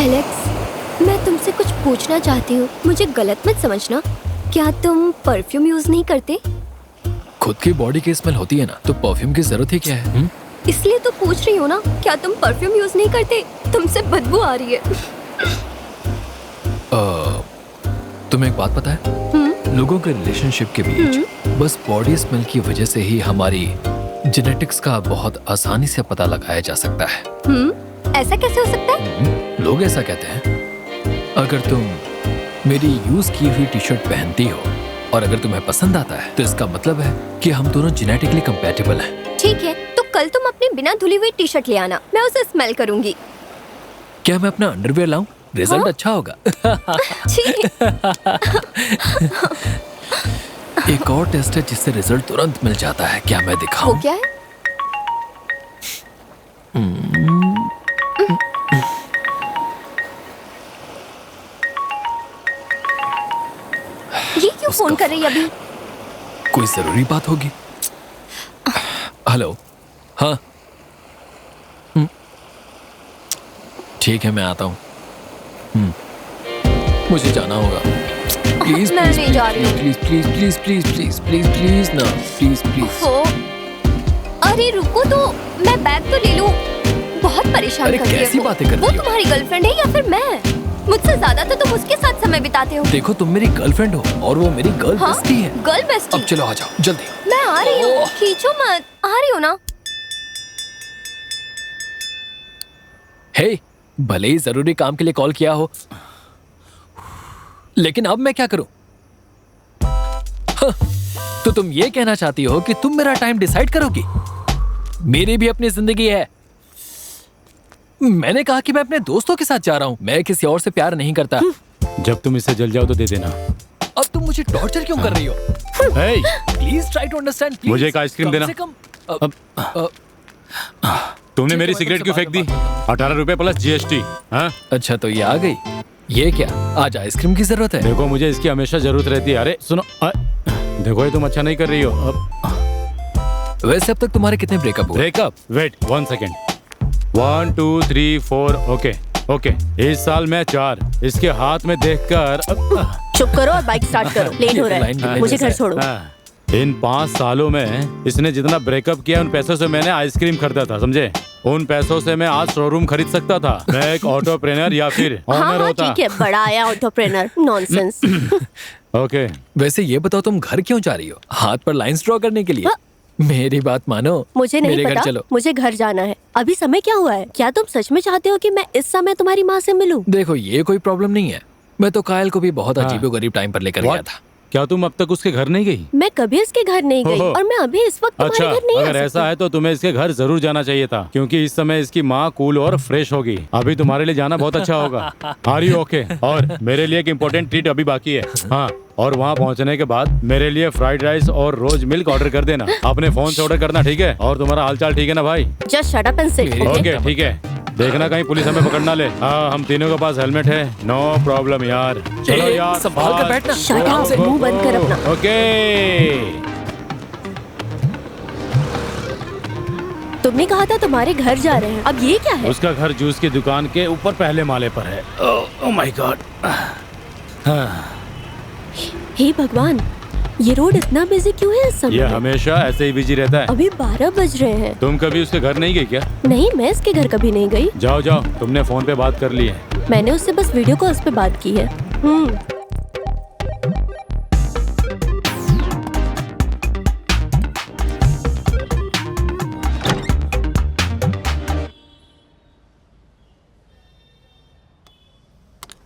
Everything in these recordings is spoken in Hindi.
एलेक्स, मैं तुमसे कुछ पूछना चाहती हूँ, मुझे गलत मत समझना। क्या तुम परफ्यूम यूज नहीं करते? खुद की बॉडी की स्मेल होती है ना, तो परफ्यूम की जरूरत ही क्या है? इसलिए तो पूछ रही हूँ ना, क्या तुम परफ्यूम यूज नहीं करते? तुमसे बदबू आ रही है। तुम्हें एक बात पता है? लोगों के रिलेशनशिप के बीच बस बॉडी स्मेल की वजह से ही हमारी जेनेटिक्स का बहुत आसानी से पता लगाया जा सकता है। ऐसा कैसे हो सकता है? लोग ऐसा कहते हैं। अगर तुम मेरी यूज की हुई टी शर्ट पहनती हो और अगर तुम्हें पसंद आता है, तो इसका मतलब है कि हम दोनों जेनेटिकली कंपैटिबल हैं। ठीक है, तो कल तुम अपनी बिना धुली हुई टी शर्ट ले आना, मैं उसे स्मेल करूंगी। क्या मैं अपना अंडरवियर लाऊं? रिजल्ट अच्छा होगा। एक और टेस्ट है जिससे रिजल्ट तुरंत मिल जाता है, क्या मैं दिखाऊं? वो क्या है? ये क्यों फोन कर रही है अभी? कोई जरूरी बात होगी। हेलो, हाँ, ठीक है, मैं आता हूँ। मुझे जाना होगा। प्लीज मैं नहीं जा रही हूँ। Please please please please please please please ना, प्लीज प्लीज। अरे रुको तो, मैं बैग तो ले लूं। बहुत परेशान कर रही है। कैसी बातें कर रही हो? वो तुम्हारी गर्लफ्रेंड है या फिर मैं? मुझसे ज्यादा तो तुम उसके साथ समय बिताते हो। देखो, तुम मेरी गर्लफ्रेंड हो और वो मेरी गर्ल बेस्टी है। Girl bestie? अब चलो आ जाओ जल्दी। मैं आ रही हूँ, खींचो मत। आ रही हूँ ना। हे, भले ही जरूरी काम के लिए कॉल किया हो, लेकिन अब मैं क्या करूं? तो तुम ये कहना चाहती हो कि तुम मेरा टाइम डिसाइड करोगी? मेरी भी अपनी जिंदगी है। मैंने कहा कि मैं अपने दोस्तों के साथ जा रहा हूं, मैं किसी और से प्यार नहीं करता। जब तुम इससे जल जाओ तो दे देना। अब तुम मुझे टॉर्चर क्यों कर रही हो? Please try to understand. मुझे एक आइसक्रीम देना। तुमने मेरी सिगरेट क्यों फेंक दी? 18 रुपए प्लस GST। हाँ? अच्छा, तो ये आ गई। ये क्या, आज आइसक्रीम की जरूरत है? देखो, मुझे इसकी हमेशा जरूरत रहती है। अरे सुनो, देखो ये तुम अच्छा नहीं कर रही हो। वैसे अब तक तुम्हारे कितने ब्रेकअप हुए? ब्रेकअप? Wait 1 second. 1 2 3 4। ओके, इस साल मैं 4। इसके हाथ में देखकर चुप करो और बाइक स्टार्ट करो। लेट हो रहा है, मुझे घर छोड़ो। इन 5 सालों में इसने जितना ब्रेकअप किया, उन पैसों से मैंने आइसक्रीम खरीदा था, समझे? उन पैसों से मैं आज शोरूम खरीद सकता था। मैं एक ऑटोप्रेनर या फिर ओनर होता। ठीक है, बड़ा आया ऑटोप्रेनर। नॉनसेंस। ओके, वैसे ये बताओ, तुम घर क्यों जा रही हो? हाथ पर लाइंस ड्रॉ करने के लिए? मेरी बात मानो, मुझे नहीं पता। चलो। मुझे घर जाना है। अभी समय क्या हुआ है? क्या तुम सच में चाहते हो कि मैं इस समय तुम्हारी माँ से मिलूं? देखो, ये कोई प्रॉब्लम नहीं है। मैं तो कायल को भी बहुत अजीबोगरीब टाइम पर लेकर गया था। क्या तुम अब तक उसके घर नहीं गई? मैं कभी इसके घर नहीं गई और मैं अभी इस वक्त तुम्हारे घर नहीं आ अगर ऐसा है तो तुम्हें इसके घर जरूर जाना चाहिए था, क्योंकि इस समय इसकी माँ कूल और फ्रेश होगी। अभी तुम्हारे लिए जाना बहुत अच्छा होगा। Are you okay? और मेरे लिए एक इम्पोर्टेंट ट्रीट अभी बाकी है। हाँ, और वहाँ पहुँचने के बाद मेरे लिए फ्राइड राइस और रोज मिल्क ऑर्डर कर देना। अपने फोन से ऑर्डर करना, ठीक है? और तुम्हारा हालचाल ठीक है ना भाई? Just shut up and sit. Okay, ठीक है। देखना कहीं पुलिस हमें पकड़ ना ले। हाँ, हम तीनों के पास हेलमेट है। नो प्रॉब्लम यार। चलो यार, संभाल कर बैठना। शट अप, मुंह बंद कर अपना। ओके। तुमने कहा था तुम्हारे घर जा रहे हैं, अब ये क्या है? उसका घर जूस की दुकान के ऊपर पहले माले पर है। Oh my God. हे भगवान, ये रोड इतना बिजी क्यों है इस समय? ये हमेशा ऐसे ही बिजी रहता है। अभी 12 बज रहे हैं। तुम कभी उसके घर नहीं गई क्या? नहीं, मैं इसके घर कभी नहीं गई। जाओ जाओ, तुमने फोन पे बात कर ली है। मैंने उससे बस वीडियो कॉल्स पे बात की है।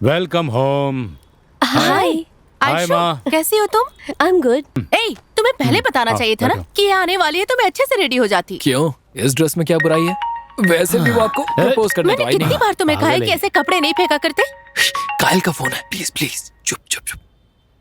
Welcome home. हाय। हाय माँ। कैसी हो तुम? I am good. ए, तुम्हें पहले बताना चाहिए था ना कि ये आने वाली है, तो मैं अच्छे से रेडी हो जाती। क्यों? इस ड्रेस में क्या बुराई है? वैसे भी वो आपको प्रपोज करने तो मैंने आई कितनी नहीं। बार तुम्हें कहा है कि ऐसे कपड़े नहीं फेंका करते। कायल का फोन है, प्लीज प्लीज चुप चुप चुप।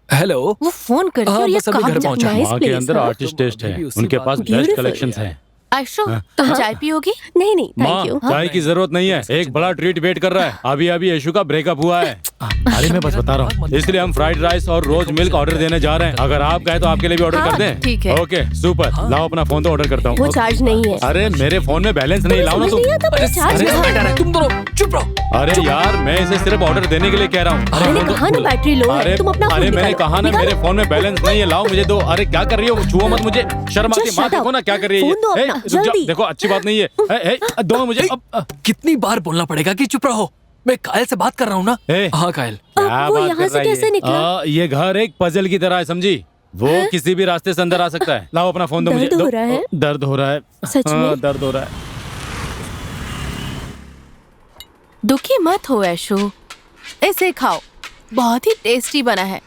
हेलो। वो फोन करती हाँ, और ये बस अभी काम घर पहुंचा। Nice वहाँ के place, अंदर हाँ। आर्टिस्ट टेस्ट है, उसी उनके बात पास में बेस्ट Beautiful कलेक्शंस है। हैं। आयशो, तुम चाय पियोगी? नहीं नहीं, माँ, थैंक यू। चाय की जरूरत नहीं है, एक बड़ा ट्रीट वेट कर रहा है। अभी अभी यशु का ब्रेकअप हुआ है। अरे मैं बस बता रहा हूँ, इसलिए हम फ्राइड राइस और रोज मिल्क ऑर्डर देने जा रहे हैं। अगर आप कहें तो आपके लिए भी ऑर्डर कर दें। ठीक है। Okay, super. लाओ अपना फोन तो ऑर्डर करता वो हूँ। चार्ज नहीं है। अरे मेरे फोन में बैलेंस नहीं, लाओ ना तुम। चार्ज तुम दोनों चुप रहो। अरे यार मैं इसे सिर्फ ऑर्डर देने के लिए कह रहा हूँ। मैंने कहा ना बैटरी लो है, तुम अपना अरे फोन मैंने निकालो। कहा ना मेरे फोन में बैलेंस नहीं है, लाओ मुझे दो। अरे क्या कर रही हो, छुओ मत मुझे, शर्म आती है। माँ देखो ना क्या कर रही है फोन दो ये। अपना, रुक जाओ, जल्दी। देखो अच्छी बात नहीं है। दो मुझे। कितनी बार बोलना पड़ेगा कि चुप रहो? मैं कायल से बात कर रहा हूँ ना। ए, हाँ कायल। क्या वो बात यहाँ कर से रहा है कैसे निकला? ये घर एक पजल की तरह है, समझी? वो किसी भी रास्ते से अंदर आ सकता है। लाओ अपना फोन दो मुझे। दर्द हो रहा है? दर्द हो रहा है, सच में? हाँ, दर्द हो रहा है। दुखी मत हो ऐशु, इसे खाओ, बहुत ही टेस्टी बना है।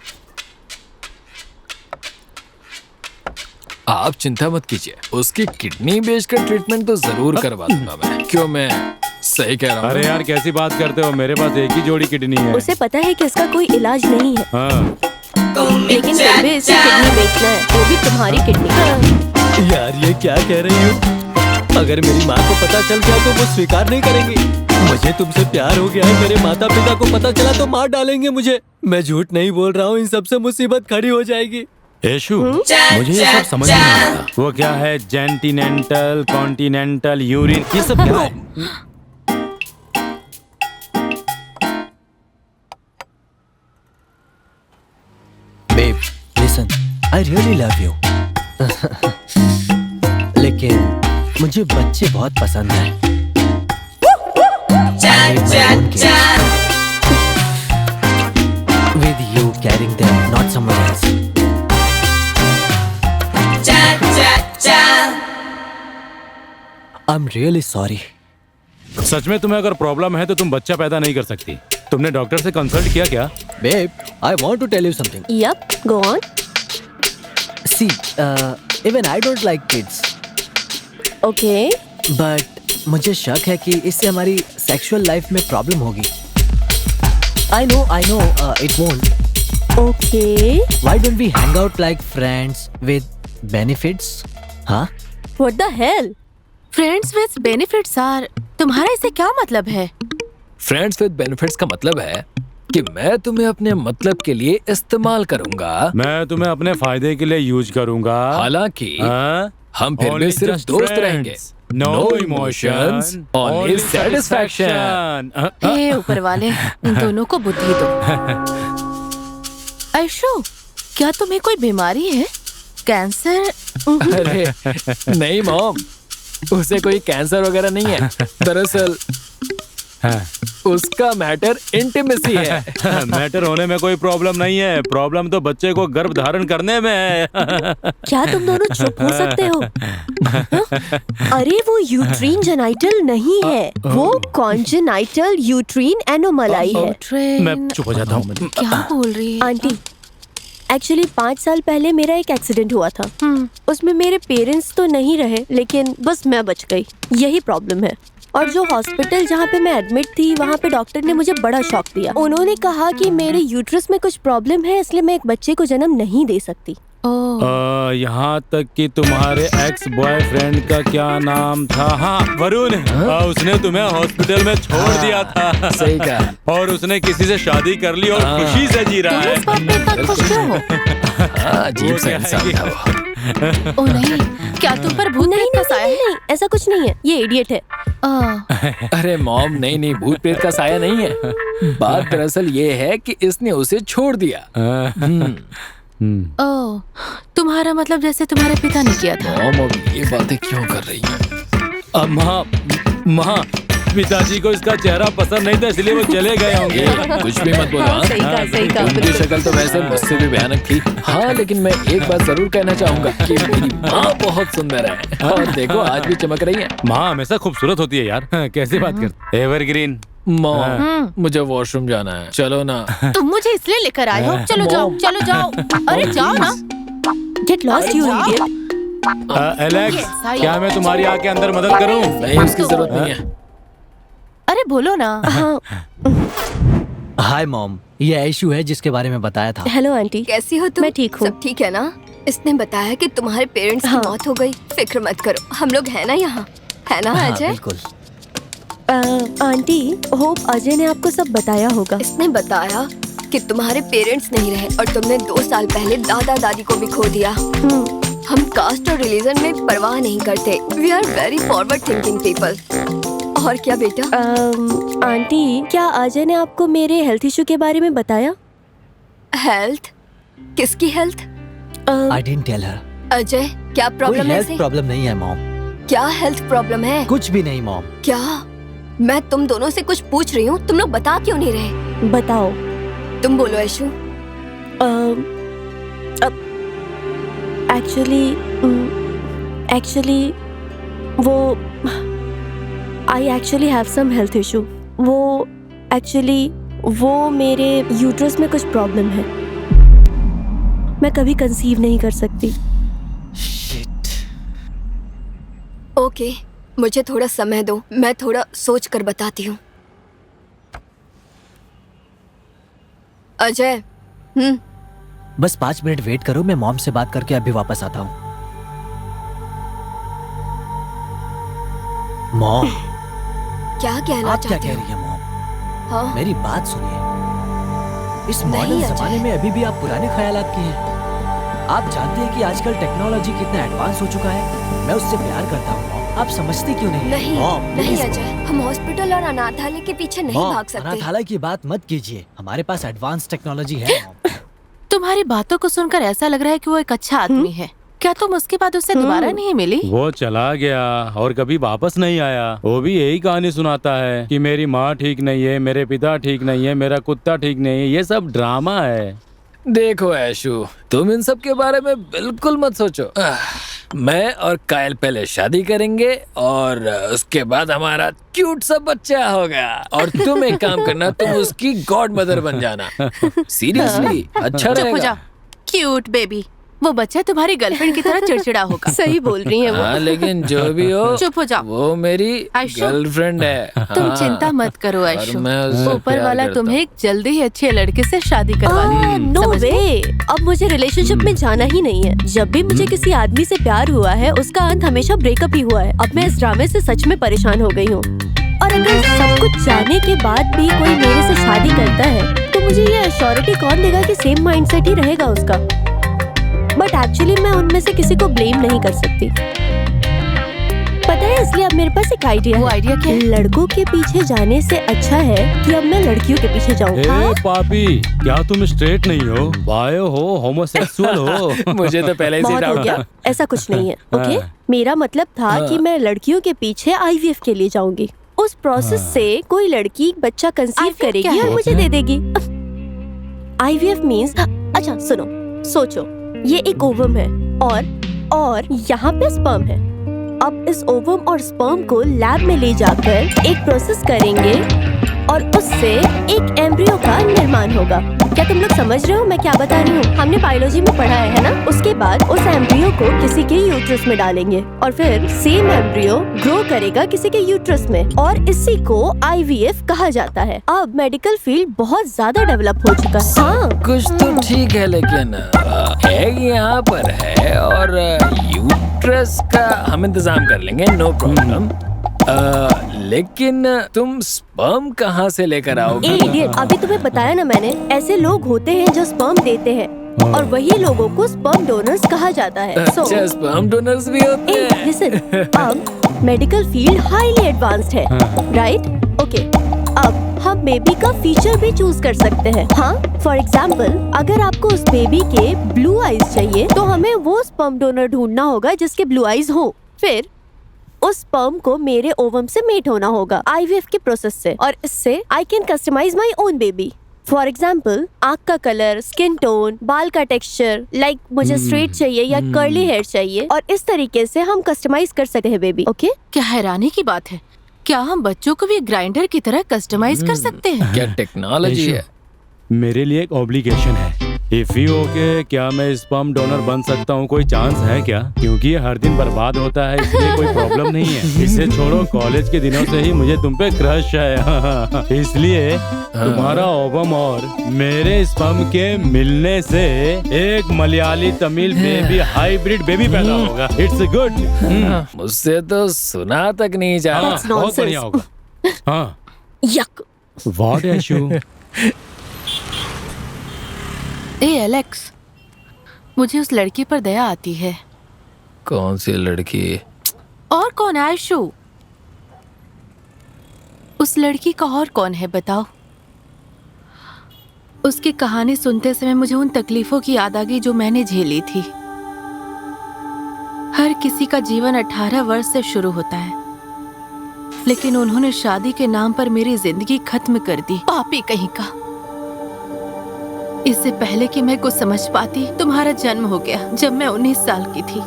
आप चिंता मत कीजिए, उसकी किडनी बेचकर ट्रीटमेंट तो जरूर करवा दूंगा मैं। क्यों, मैं सही कह रहा हूँ? अरे यार कैसी बात करते हो, मेरे पास एक ही जोड़ी किडनी है। उसे पता है कि इसका कोई इलाज नहीं है, हाँ। लेकिन फिर भी इसे किडनी बेचना है, वो भी तुम्हारी किडनी। यार ये क्या कह रही हो? अगर मेरी माँ को पता चल गया तो वो स्वीकार नहीं करेंगी। मुझे तुमसे प्यार हो गया है, मेरे माता पिता को पता चला तो मार डालेंगे मुझे। मैं झूठ नहीं बोल रहा हूँ, इन सबसे मुसीबत खड़ी हो जाएगी। यशु, मुझे ये सब समझ नहीं आता। वो क्या है, जेंटिनेंटल, कॉन्टिनेंटल, यूरिन, ये सब क्या है? Babe, listen, I really love you. लेकिन मुझे बच्चे बहुत पसंद हैं। With you carrying them, not someone else. I'm really sorry. सच में तुम्हें अगर प्रॉब्लम है तो तुम बच्चा पैदा नहीं कर सकती। तुमने डॉक्टर से कंसल्ट किया क्या? Babe, I want to tell you something. Yup, go on. See, even I don't like kids. Okay, But मुझे शक है कि इससे हमारी सेक्सुअल लाइफ में प्रॉब्लम होगी। I know, it won't. Okay, Why don't we hang out like friends with benefits? हाँ? What the hell? Friends with benefits are, तुम्हारा इसे क्या मतलब है? फ्रेंड्स विद बेनिफिट्स का मतलब है कि मैं तुम्हें अपने मतलब के लिए इस्तेमाल करूंगा, मैं तुम्हें अपने फायदे के लिए यूज करूंगा। हालांकि हाँ? हम फिर भी Only सिर्फ just दोस्त friends. रहेंगे। No No emotions, emotions, only satisfaction. हे ऊपर वाले, इन दोनों को बुद्धि दो। ऐशु, क्या तुम्हें कोई बीमारी है? कैंसर? अरे नहीं मॉम, उसे कोई कैंसर वगैरह नहीं है। दरअसल उसका मैटर इंटीमेसी है। मैटर होने में कोई प्रॉब्लम नहीं है, प्रॉब्लम तो बच्चे को गर्भ धारण करने में है। क्या तुम दोनों चुप हो सकते हो? हाँ? अरे वो यूट्रीन जेनाइटल नहीं है, वो कॉन्जेनाइटल यूट्रीन एनोमलाई है। मैं चुप हो जाता हूँ। क्या बोल रही है? आंटी, एक्चुअली 5 साल पहले मेरा एक एक्सीडेंट हुआ था। उसमें मेरे पेरेंट्स तो नहीं रहे, लेकिन बस मैं बच गई, यही प्रॉब्लम है। और जो हॉस्पिटल जहाँ पे मैं एडमिट थी, वहाँ पे डॉक्टर ने मुझे बड़ा शॉक दिया। उन्होंने कहा कि मेरे यूट्रस में कुछ प्रॉब्लम है, इसलिए मैं एक बच्चे को जन्म नहीं दे सकती। यहाँ तक कि तुम्हारे एक्स बॉयफ्रेंड का क्या नाम था? हाँ, वरुण। उसने तुम्हें हॉस्पिटल में छोड़ दिया था। सही कहा। और उसने किसी से शादी कर ली और खुशी से जी रहा तुम इस बात पे इतना खुश क्यों हो? हाँ, अजीब वो सा क्या इंसान है था वो। ओ नहीं, क्या तुम पर भूत नहीं प्रेत नहीं का साया नहीं, नहीं, ऐसा कुछ नहीं है, ये इडियट है। है? अरे मॉम, नहीं भूत प्रेत का साया नहीं है। बात दरअसल ये है कि इसने उसे छोड़ दिया। ओह, तुम्हारा मतलब जैसे तुम्हारे पिता ने किया था। मॉम अब ये बातें क्यों कर रही है? अब माँ, पिताजी को इसका चेहरा पसंद नहीं था, इसलिए वो चले गए होंगे। कुछ भी मत बोलो। हाँ? सही कहा, सही कहा। उनकी शक्ल तो वैसे मुझसे भी भयानक थी। हाँ, लेकिन मैं एक बात जरूर कहना चाहूंगा कि मेरी माँ बहुत सुंदर है, और देखो आज भी चमक रही है। माँ हमेशा खूबसूरत होती है यार। कैसी बात करते? एवरग्रीन। मॉम, मुझे वॉशरूम जाना है, चलो ना। तुम मुझे इसलिए लेकर आए हो? चलो जाओ, चलो जाओ। अरे जाओ ना। गेट लॉस्ट यू जाओ। इडियट। एलेक्स, क्या मैं तुम्हारी आके अंदर मदद करूं? नहीं, उसकी जरूरत नहीं है। अरे बोलो ना। हाँ, हाय मॉम, ये ऐशु है जिसके बारे में बताया था। हेलो आंटी, कैसी हो तुम? मैं ठीक हूँ। सब ठीक है ना? इसने बताया कि तुम्हारे पेरेंट्स हाँ। की मौत हो गई। फिक्र मत करो, हम लोग हैं ना यहाँ, है ना हाँ, अजय? बिल्कुल। आंटी, होप अजय ने आपको सब बताया होगा। इसने बताया कि तुम्हारे पेरेंट्स नहीं रहे और तुमने 2 साल पहले दादा दादी को भी खो दिया। हम कास्ट और रिलीजन में परवाह नहीं करते। We are very forward thinking people. और क्या बेटा? आंटी, क्या अजय ने आपको मेरे हेल्थ इशू के बारे में बताया? हेल्थ? किसकी health? I didn't tell her. Ajay, क्या कोई प्रॉब्लम है हेल्थ इसे? प्रॉब्लम नहीं है मॉम। क्या हेल्थ प्रॉब्लम है? कुछ भी नहीं मॉम। क्या? मैं तुम दोनों से कुछ पूछ रही हूँ, तुम लोग बता क्यों नहीं रहे? बताओ। तुम बोलो ऐशु। एक्चुअली वो I actually have some health issue. वो मेरे यूट्रस में कुछ प्रॉब्लम है। मैं कभी कंसीव नहीं कर सकती। शिट। ओके, मुझे थोड़ा समय दो, मैं थोड़ा सोच कर बताती हूँ। अजय, बस 5 मिनट वेट करो, मैं मॉम से बात करके अभी वापस आता हूँ। मॉम, क्या कहना आप क्या चाहते कह हो? रही हैं मॉम? हाँ? मेरी बात सुनिए। इस नहीं, मॉडर्न अजय। जमाने में अभी भी आप पुराने ख्यालात की हैं। आप जानते हैं कि आजकल टेक्नोलॉजी कितना एडवांस हो चुका है। मैं उससे प्यार करता हूँ मॉम। आप समझती क्यों नहीं? नहीं, मॉम, नहीं प्लीज अजय, हम हॉस्पिटल और अनाथालय के पीछे नहीं मॉम, भाग सकते। अनाथालय की बात मत कीजिए। हमारे पास एडवांस टेक्नोलॉजी है मॉम। तुम्हारी बातों को सुनकर ऐसा लग रहा है कि वो एक अच्छा आदमी है। क्या तुम उसके बाद उससे दोबारा नहीं मिली? वो चला गया और कभी वापस नहीं आया। वो भी यही कहानी सुनाता है कि मेरी माँ ठीक नहीं है, मेरे पिता ठीक नहीं है, मेरा कुत्ता ठीक नहीं है। ये सब ड्रामा है। देखो ऐशु, तुम इन सब के बारे में बिल्कुल मत सोचो। मैं और कायल पहले शादी करेंगे और उसके बाद हमारा क्यूट सा बच्चा होगा। और तुम एक काम करना, तुम उसकी गॉड मदर बन जाना। सीरियसली, अच्छा चुप हो रहेगा। जाओ, क्यूट बेबी। वो बच्चा तुम्हारी गर्लफ्रेंड की तरह चिड़चिड़ा होगा। सही बोल रही हैं वो। हाँ, लेकिन जो भी हो, चुप हो जाओ। वो मेरी आयशु, गर्लफ्रेंड है। तुम हाँ। चिंता मत करो और ऐशु। मैं उससे ऊपर प्यार वाला करता तुम्हें एक जल्दी ही अच्छे लड़के से शादी करवा देगा। नो समझ गई? वे। अब मुझे रिलेशनशिप में जाना ही नहीं है। जब भी मुझे किसी आदमी से प्यार हुआ है, उसका अंत हमेशा ब्रेकअप ही हुआ है। अब मैं इस ड्रामे से सच में परेशान हो गई हूँ। और अगर सब कुछ जाने के बाद भी कोई मेरे से शादी करता है, तो मुझे ये एश्योरिटी कौन देगा कि सेम माइंडसेट ही रहेगा उसका? बट एक्चुअली मैं उनमें से किसी को ब्लेम नहीं कर सकती। पता है, इसलिए अब मेरे पास एक आइडिया वो है। आइडिया क्या है? लड़कों के पीछे जाने से अच्छा है कि अब मैं लड़कियों के पीछे जाऊँ। ए पापी, क्या तुम स्ट्रेट नहीं हो, बायो हो, होमोसेक्सुअल हो? मुझे तो पहले से बहुत हो डाउट गया, था। ऐसा कुछ नहीं है। ओके, हाँ। मेरा मतलब था कि मैं लड़कियों के पीछे आईवीएफ के लिए जाऊंगी। उस प्रोसेस से कोई लड़की बच्चा कंसीव IVF क्या करेगी है? और मुझे दे देगी। आईवीएफ मींस, अच्छा सुनो, सोचो, ये एक ओवम है और यहाँ पे स्पर्म है। अब इस ओवम और स्पर्म को लैब में ले जाकर एक प्रोसेस करेंगे और उससे एक एम्ब्रियो का निर्माण होगा। क्या तुम लोग समझ रहे हो मैं क्या बता रही हूँ? हमने बायोलॉजी में पढ़ा है ना? उसके बाद उस एम्ब्रियो को किसी के यूट्रस में डालेंगे और फिर सेम एम्ब्रियो ग्रो करेगा किसी के यूट्रस में, और इसी को आईवीएफ कहा जाता है। अब मेडिकल फील्ड बहुत ज्यादा डेवलप हो चुका है। हाँ, कुछ तो ठीक है, लेकिन एग यहाँ पर है और यूट्रस का हम इंतजाम कर लेंगे, नो प्रॉब्लम। लेकिन तुम स्पर्म कहाँ से लेकर आओगे? इडियट, अभी तुम्हें बताया ना मैंने, ऐसे लोग होते हैं जो स्पर्म देते हैं और वही लोगों को स्पर्म डोनर्स कहा जाता है। अच्छा, स्पर्म डोनर्स भी होते हैं। लिसन, अब मेडिकल फील्ड हाईली एडवांस्ड है, राइट? ओके, अब हम बेबी का फीचर भी चूज कर सकते हैं। हाँ, फॉर एग्जाम्पल, अगर आपको उस बेबी के ब्लू आईज चाहिए तो हमें वो स्पर्म डोनर ढूंढना होगा जिसके ब्लू आईज हो। फिर उस स्पर्म को मेरे ओवम से मेट होना होगा आईवीएफ के प्रोसेस से, और इससे I can customise my own baby. For example, आँख का कलर, स्किन टोन, बाल का टेक्सचर, लाइक मुझे स्ट्रेट चाहिए या कर्ली हेयर चाहिए, और इस तरीके से हम कस्टमाइज कर सकते हैं बेबी। ओके, क्या हैरानी की बात है, क्या हम बच्चों को भी ग्राइंडर की तरह कस्टमाइज कर सकते हैं? क्या टेक्नोलॉजी है। मेरे लिए एक ऑब्लिगेशन है। इफ यू ओके, क्या मैं स्पर्म डोनर बन सकता हूँ? कोई चांस है क्या? क्योंकि ये हर दिन बर्बाद होता है, इसलिए कोई प्रॉब्लम नहीं है। इसे छोड़ो, कॉलेज के दिनों से ही मुझे तुम पे क्रश है। इसलिए तुम्हारा ओवम और मेरे स्पर्म के मिलने से एक Malayali Tamil baby hybrid baby पैदा होगा। It's good. मुझसे तो सुना तक नहीं जा रहा। That's बहुत nonsense. बढ़िया होगा। हाँ, यक। व्हाट ऐशु? ए एलेक्स, मुझे उस लड़की पर दया आती है। कौन सी लड़की? और कौन है? आयशु। उस लड़की का और कौन है बताओ? उसकी कहानी सुनते समय मुझे उन तकलीफों की याद आ गई जो मैंने झेली थी। हर किसी का जीवन 18 वर्ष से शुरू होता है, लेकिन उन्होंने शादी के नाम पर मेरी जिंदगी खत्म कर दी। पापी कहीं का। इससे पहले कि मैं कुछ समझ पाती, तुम्हारा जन्म हो गया जब मैं 19 साल की थी।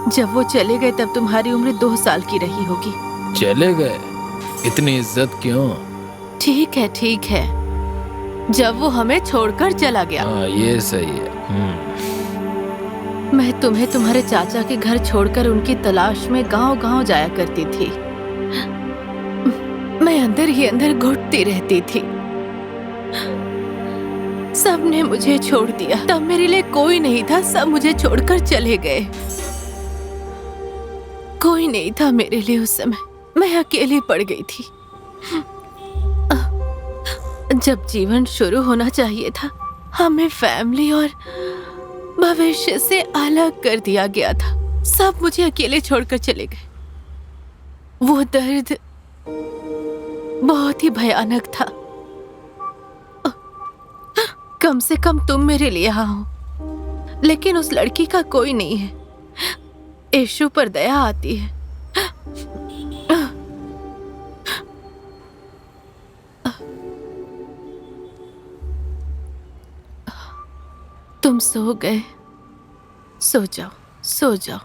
जब वो चले गए तब तुम्हारी उम्र 2 साल की रही होगी। चले गए? इतनी इज्जत क्यों? ठीक है ठीक है, जब वो हमें छोड़कर चला गया। हाँ, ये सही है। मैं तुम्हें तुम्हारे चाचा के घर छोड़कर उनकी तलाश में गांव-गांव जाया करती थी। मैं अंदर ही अंदर घुटती रहती थी। सबने मुझे छोड़ दिया। तब मेरे लिए कोई नहीं था, सब मुझे छोड़कर चले गए। कोई नहीं था मेरे लिए उस समय। मैं अकेली पड़ गई थी। जब जीवन शुरू होना चाहिए था, हमें फैमिली और भविष्य से अलग कर दिया गया था। सब मुझे अकेले छोड़कर चले गए। वो दर्द बहुत ही भयानक था। कम से कम तुम मेरे लिए यहाँ हो, लेकिन उस लड़की का कोई नहीं है। यीशु पर दया आती है। तुम सो गए? सो जाओ, सो जाओ।